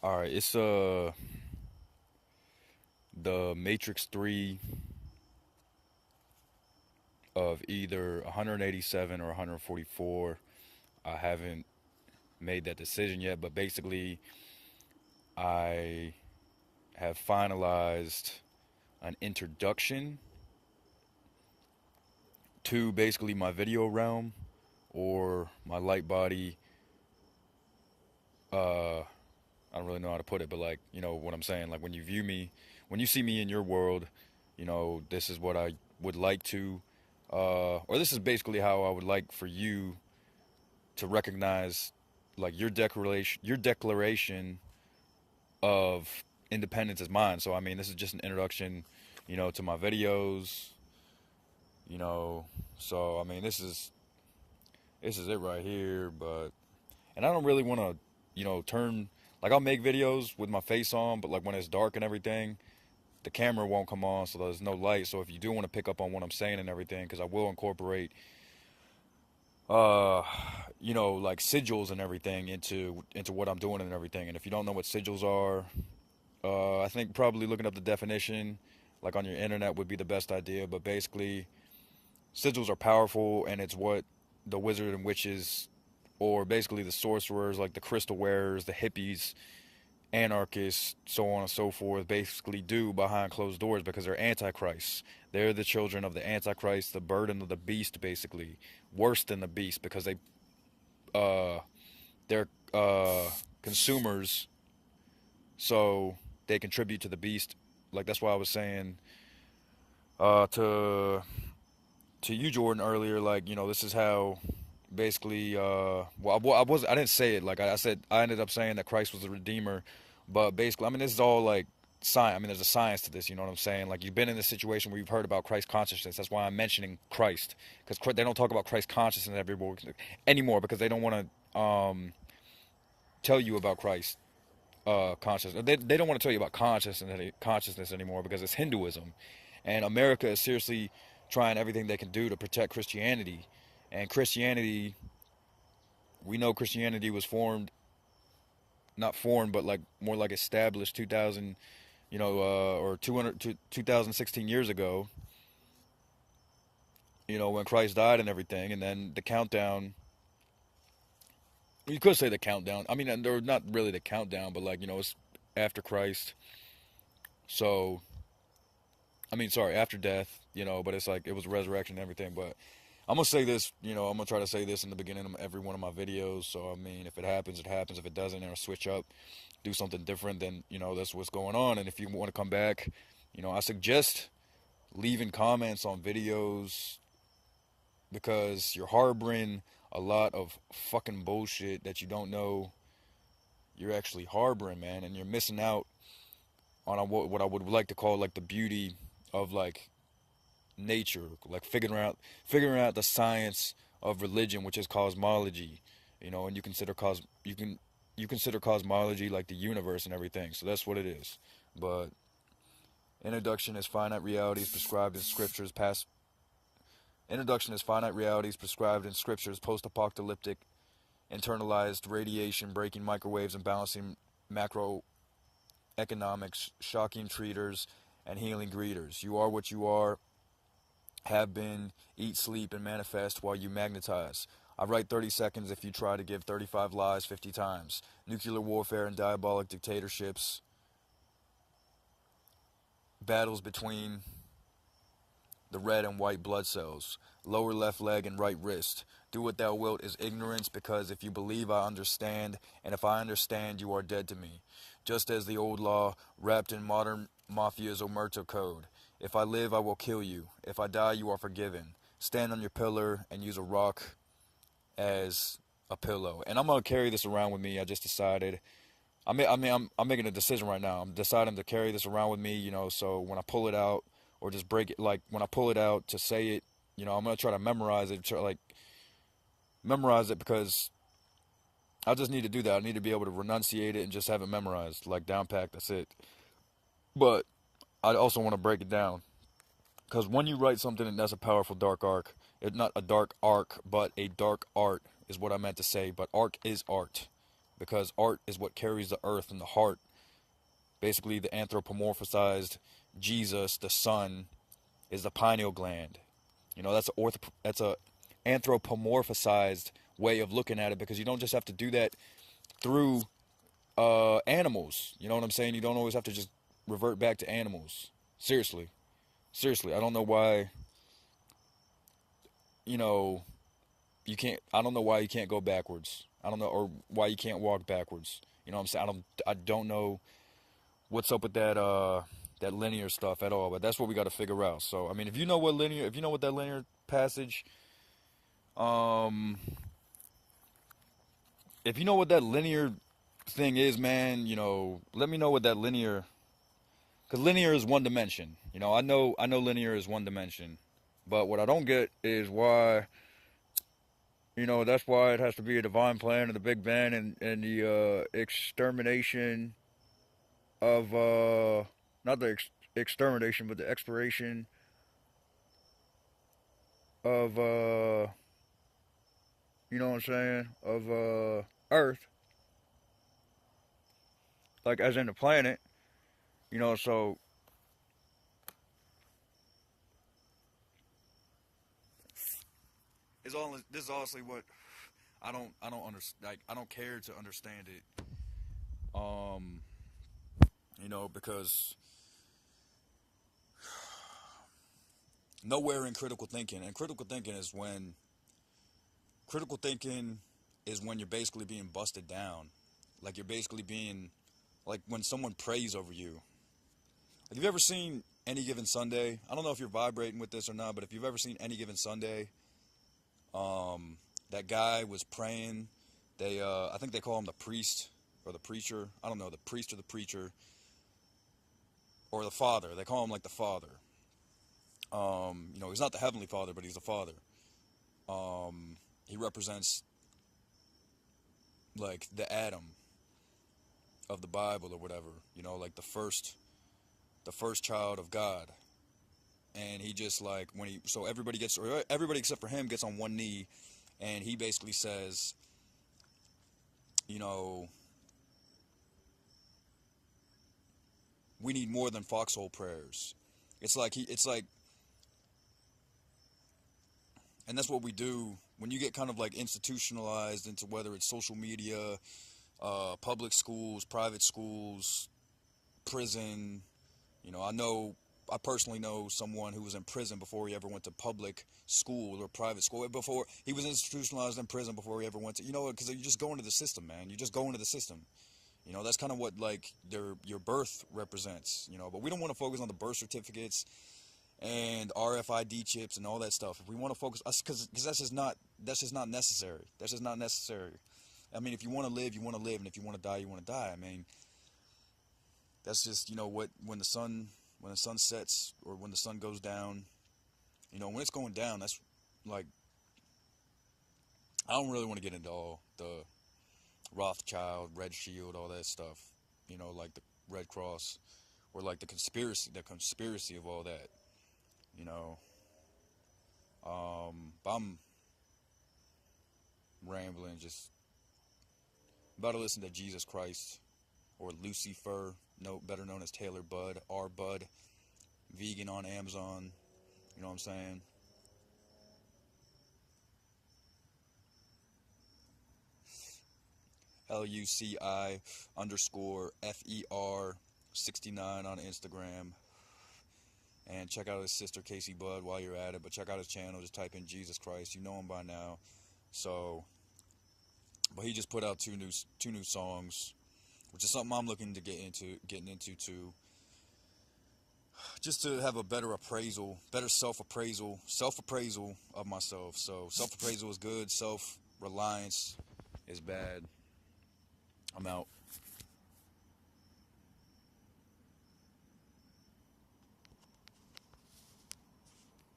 All right, it's the Matrix 3 of either 187 or 144. I haven't made that decision yet, but basically I have finalized an introduction to basically my video realm or my light body. I don't really know how to put it, but like, what I'm saying, like when you view me, when you see me in your world, this is what I would like to, or this is basically how I would like for you to recognize like your declaration of independence is mine. So I mean, this is just an introduction, to my videos, you know. So I mean, this is it right here. But and I don't really want to, turn like I'll make videos with my face on, but like when it's dark and everything, the camera won't come on, so there's no light. So if you do want to pick up on what I'm saying and everything, because I will incorporate, uh, like sigils and everything into what I'm doing and everything. And if you don't know what sigils are, I think probably looking up the definition, like on your internet, would be the best idea. But basically, sigils are powerful, and it's what the wizard and witches, or basically the sorcerers, like the crystal wearers, the hippies, anarchists, so on and so forth, basically do behind closed doors because they're antichrists. They're the children of the antichrist, the burden of the beast, basically worse than the beast because uh they're consumers, so they contribute to the beast. Like that's why I was saying to you, Jordan, earlier. Like this is how basically I didn't say it like I said. I ended up saying that Christ was the redeemer, but basically I mean this is all like science. I mean there's a science to this, you know what I'm saying? Like you've been in this situation where you've heard about Christ consciousness. That's why I'm mentioning Christ, because they don't talk about Christ consciousness anymore because they don't want to tell you about Christ consciousness. They don't want to tell you about consciousness anymore because it's Hinduism, and America is seriously trying everything they can do to protect Christianity. And Christianity, we know Christianity was formed, not formed, but like more like established 2000, or 2016 years ago, when Christ died and everything. And then the countdown, you could say the countdown. I mean, they're not really the countdown, but like, it's after Christ. So, I mean, sorry, after death, but it's like it was resurrection and everything. But I'm gonna say this, I'm gonna try to say this in the beginning of every one of my videos. So I mean, if it happens, it happens. If it doesn't, or switch up, do something different, then that's what's going on. And if you want to come back, I suggest leaving comments on videos because you're harboring a lot of fucking bullshit that you don't know you're actually harboring, man, and you're missing out on what I would like to call like the beauty of like nature, like figuring out the science of religion, which is cosmology, and you consider cosmology like the universe and everything. So that's what it is. But introduction is finite realities prescribed in scriptures past. Introduction is finite realities prescribed in scriptures, post-apocalyptic, internalized radiation, breaking microwaves and balancing macroeconomics, shocking treaters, and healing greeters. You are what you are, have been, eat, sleep, and manifest while you magnetize. I write 30 seconds if you try to give 35 lies 50 times. Nuclear warfare and diabolic dictatorships. Battles between the red and white blood cells. Lower left leg and right wrist. Do what thou wilt is ignorance, because if you believe I understand, and if I understand you are dead to me. Just as the old law wrapped in modern mafia's omerta code. If I live, I will kill you. If I die, you are forgiven. Stand on your pillar and use a rock as a pillow. And I'm gonna carry this around with me. I just decided. I'm making a decision right now. I'm deciding to carry this around with me. So when I pull it out or just break it, like when I pull it out to say it, I'm gonna try to memorize it. Memorize it because I just need to do that. I need to be able to renunciate it and just have it memorized, like down packed. That's it. But I also want to break it down. Because when you write something and that's a powerful dark arc, it's not a dark arc, but a dark art is what I meant to say. But arc is art. because art is what carries the earth and the heart. Basically, the anthropomorphized Jesus, the sun, is the pineal gland. You know, that's a anthropomorphized way of looking at it, because you don't just have to do that through animals. You know what I'm saying? You don't always have to just revert back to animals. Seriously, seriously, I don't know why. You know, you can't. I don't know why you can't go backwards. I don't know, or why you can't walk backwards. You know what I'm saying? I don't know what's up with that linear stuff at all. But that's what we got to figure out. So I mean, if you know what that linear passage, um, if you know what that linear thing is, man, you know, let me know what that linear, because linear is one dimension. You know, I know linear is one dimension, but what I don't get is why. You know, that's why it has to be a divine plan and the Big Bang and the extermination of not the extermination, but the expiration of you know what I'm saying, of Earth, like as in the planet. You know, so it's all this is honestly what I don't understand. Like I don't care to understand it. Um, you know, because nowhere in critical thinking, and critical thinking is when you're basically being busted down. Like you're basically being, like when someone prays over you. Like, have you ever seen Any Given Sunday? I don't know if you're vibrating with this or not, but if you've ever seen Any Given Sunday, that guy was praying. I think they call him the priest or the preacher. I don't know, the priest or the preacher or the father. They call him like the father. You know, he's not the heavenly father, but he's the father. He represents like the Adam of the Bible or whatever. You know, like the first child of God. And he just like when he so everybody except for him gets on one knee, and he basically says, you know, we need more than foxhole prayers. It's like, and that's what we do when you get kind of like institutionalized into whether it's social media, public schools, private schools, prison. You know, I personally know someone who was in prison before he ever went to public school or private school. Before he was institutionalized in prison before he ever went to, you know, because you just go into the system, man. You just go into the system. You know, that's kind of what like your birth represents. You know, but we don't want to focus on the birth certificates and RFID chips and all that stuff. If we want to focus, because that's just not necessary. That's just not necessary. I mean, if you want to live, you want to live, and if you want to die, you want to die. I mean, that's just, you know, what when the sun sets or when the sun goes down. You know, when it's going down, that's like, I don't really want to get into all the Rothschild, Red Shield, all that stuff. You know, like the Red Cross, or like the conspiracy of all that. You know, but I'm rambling, just about to listen to Jesus Christ or Lucifer, no better known as Taylor Bud, R Bud, vegan on Amazon. You know what I'm saying? LUCI underscore FER 69 on Instagram. And check out his sister Casey Bud while you're at it. But check out his channel. Just type in Jesus Christ. You know him by now. So, but he just put out two new songs, which is something I'm looking to getting into too. Just to have a better appraisal, better self appraisal of myself. So self appraisal is good. Self reliance is bad. I'm out.